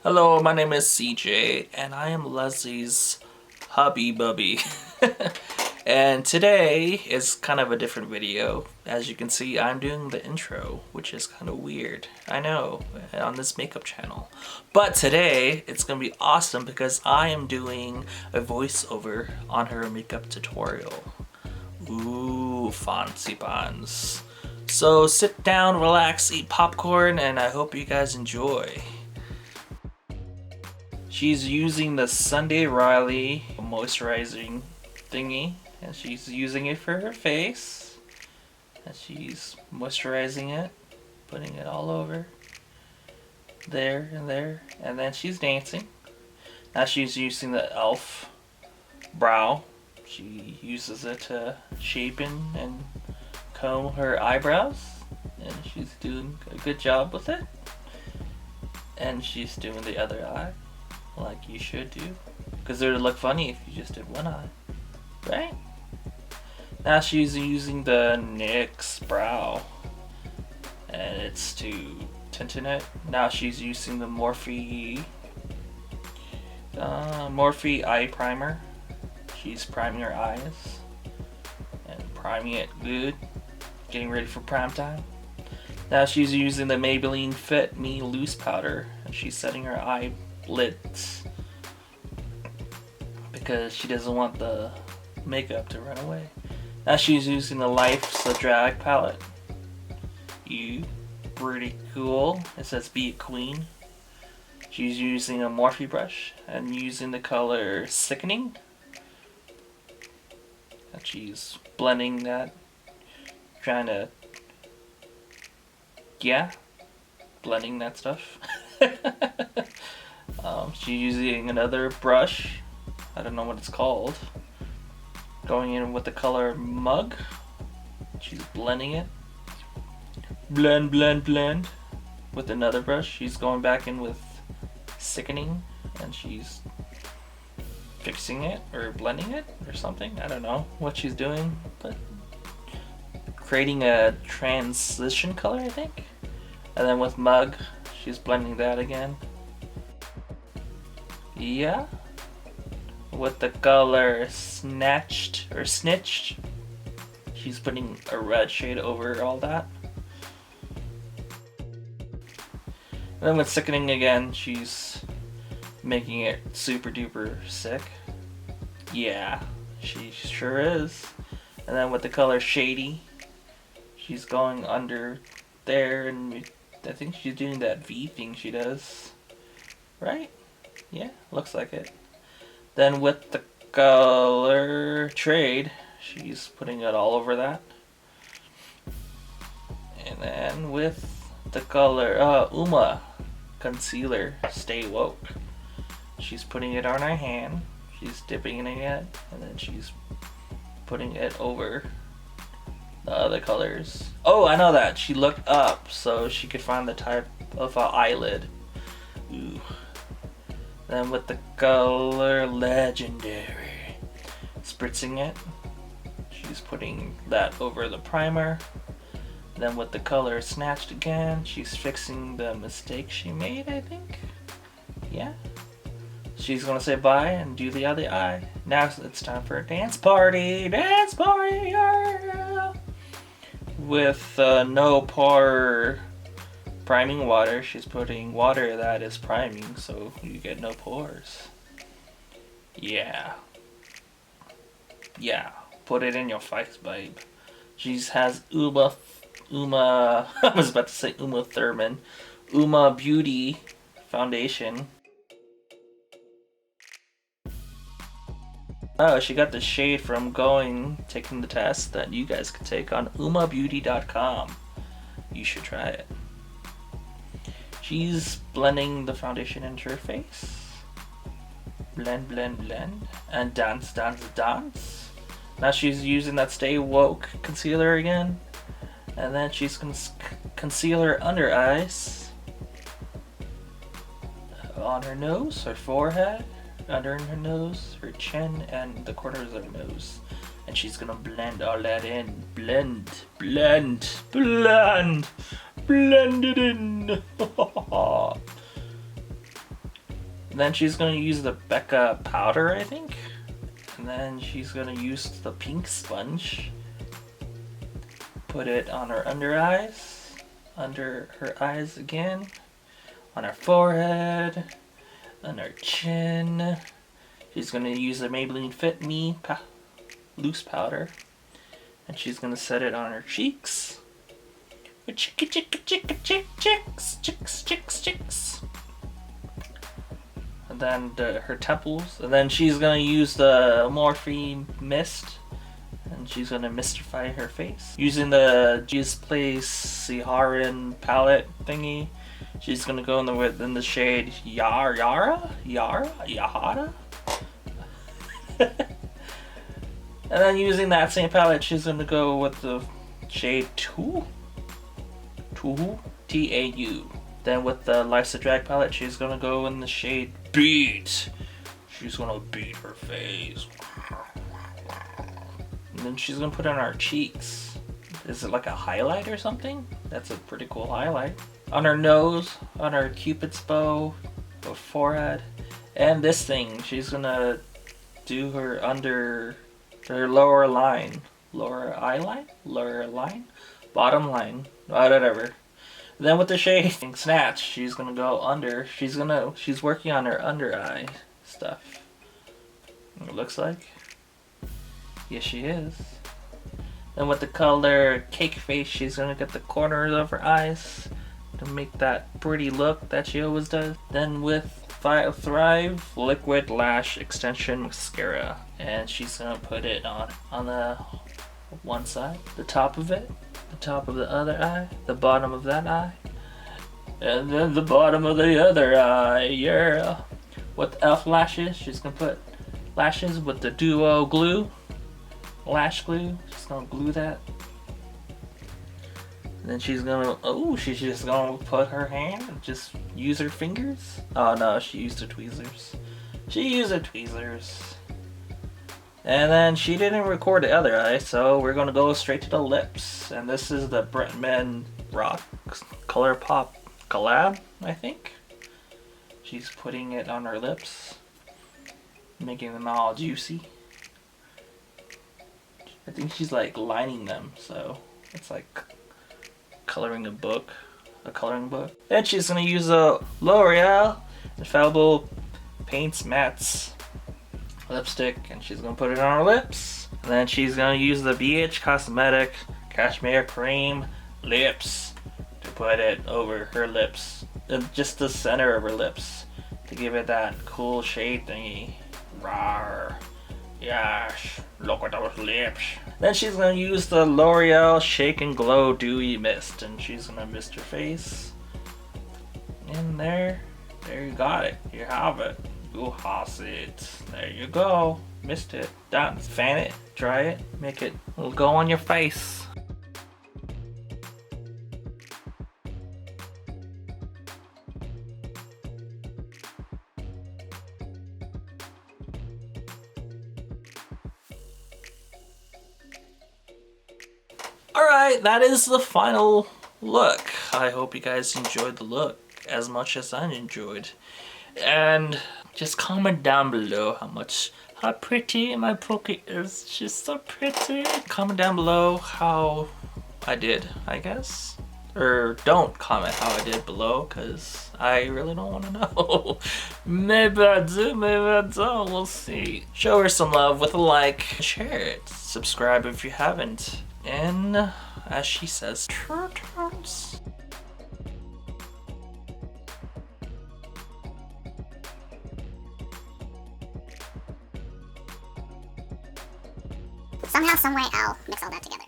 Hello, my name is CJ, and I am Leslie's hubby bubby. And today is kind of a different video. As you can see, I'm doing the intro, which is kind of weird. I know, on this makeup channel. But today, it's gonna be awesome because I am doing a voiceover on her makeup tutorial. Ooh, fancy pants. So sit down, relax, eat popcorn, and I hope you guys enjoy. She's using the Sunday Riley moisturizing thingy, and she's using it for her face. And she's moisturizing it, putting it all over. There and there. And then she's dancing. Now she's using the e.l.f. brow. She uses it to shapen and comb her eyebrows. And she's doing a good job with it. And she's doing the other eye, like you should do, because it would look funny if you just did one eye, right? Now she's using the NYX brow, and it's to tinten it. Now she's using the Morphe eye primer. She's priming her eyes and priming it good, getting ready for prime time. Now she's using the Maybelline Fit Me loose powder, and she's setting her eyelids because she doesn't want the makeup to run away. Now she's using the Life's a Drag palette. Pretty cool. It says be a queen. She's using a Morphe brush and using the color Sickening. And she's blending that, trying to, blending that stuff. She's using another brush. I don't know what it's called. Going in with the color Mug. She's blending it. Blend, blend, blend. With another brush. She's going back in with Sickening. And she's fixing it or blending it or something. I don't know what she's doing. But creating a transition color, I think. And then with Mug, she's blending that again. Yeah. With the color Snatched or Snitched, she's putting a red shade over all that. And then with Sickening again, she's making it super duper sick. Yeah, she sure is. And then with the color Shady, she's going under there, and I think she's doing that V thing she does. Right? Yeah, looks like it. Then with the color Trade, she's putting it all over that. And then with the color Uma concealer, Stay Woke, she's putting it on her hand. She's dipping in it, and then she's putting it over the other colors. Oh, I know that. She looked up so she could find the type of eyelid. Ooh. Then with the color Legendary, spritzing it. She's putting that over the primer. Then with the color Snatched again, she's fixing the mistake she made, I think. Yeah. She's gonna say bye and do the other eye. Now it's time for a dance party. Dance party! Yeah! With no pore priming water, she's putting water that is priming so you get no pores. Yeah. Yeah. Put it in your face, babe. She has Uma I was about to say Uma Thurman. Uma Beauty foundation. Oh, she got the shade from taking the test that you guys could take on umabeauty.com. You should try it. She's blending the foundation into her face. Blend, blend, blend. And dance, dance, dance. Now she's using that Stay Woke concealer again. And then she's concealer under eyes. On her nose, her forehead, under her nose, her chin, and the corners of her nose. And she's gonna blend all that in. Blend, blend, blend, blend it in. And then she's gonna use the Becca powder, I think. And then she's gonna use the pink sponge. Put it on her under eyes, under her eyes again, on her forehead, on her chin. She's gonna use the Maybelline Fit Me loose powder, and she's gonna set it on her cheeks. Chicks. And then her temples. And then she's gonna use the Morphe mist, and she's gonna mystify her face using the Jesus Place Siharin palette thingy. She's gonna go in the shade Yahara. And then using that same palette, she's gonna go with the shade Tau. T-A-U. Then with the Life's a Drag palette, she's gonna go in the shade Beat. She's gonna beat her face. And then she's gonna put it on her cheeks. Is it like a highlight or something? That's a pretty cool highlight. On her nose, on her cupid's bow, her forehead, and this thing. She's gonna do her under her lower line. Lower eye line? Lower line? Bottom line. Whatever. Then with the shade Snatch, she's gonna go under. She's working on her under eye stuff. It looks like. Yes, she is. Then with the color Cake Face, she's gonna get the corners of her eyes to make that pretty look that she always does. Then with Thrive Liquid Lash Extension Mascara, and she's gonna put it on the one side, the top of it, the top of the other eye, the bottom of that eye, and then the bottom of the other eye. Yeah. With elf lashes, she's gonna put lashes with the Duo glue, lash glue. She's gonna glue that. And then she's just gonna put her hand and just use her fingers. Oh no, she used her tweezers. And then she didn't record the other eye, so we're gonna go straight to the lips. And this is the Bretman Rock Color Pop collab, I think. She's putting it on her lips, making them all juicy. I think she's like lining them, so it's like coloring book. Then she's gonna use a L'Oreal Infallible Paints Mattes lipstick, and she's gonna put it on her lips. And then she's gonna use the BH Cosmetic Cashmere Cream Lips to put it over her lips, just the center of her lips, to give it that cool shade thingy. Rawr. Yes, look at those lips. Then she's gonna use the L'Oreal Shake and Glow Dewy Mist, and she's gonna mist her face. And there you got it. You have it. You has it. There you go. Mist it. Done. Fan it. Dry it. Make it. It'll go on your face. Alright, that is the final look. I hope you guys enjoyed the look as much as I enjoyed. And just comment down below how pretty my Poke is. She's so pretty. Comment down below how I did, I guess. Or don't comment how I did below, because I really don't want to know. Maybe I do, maybe I don't. We'll see. Show her some love with a like. Share it. Subscribe if you haven't. And as she says, Toodles. Somehow, someway, I'll mix all that together.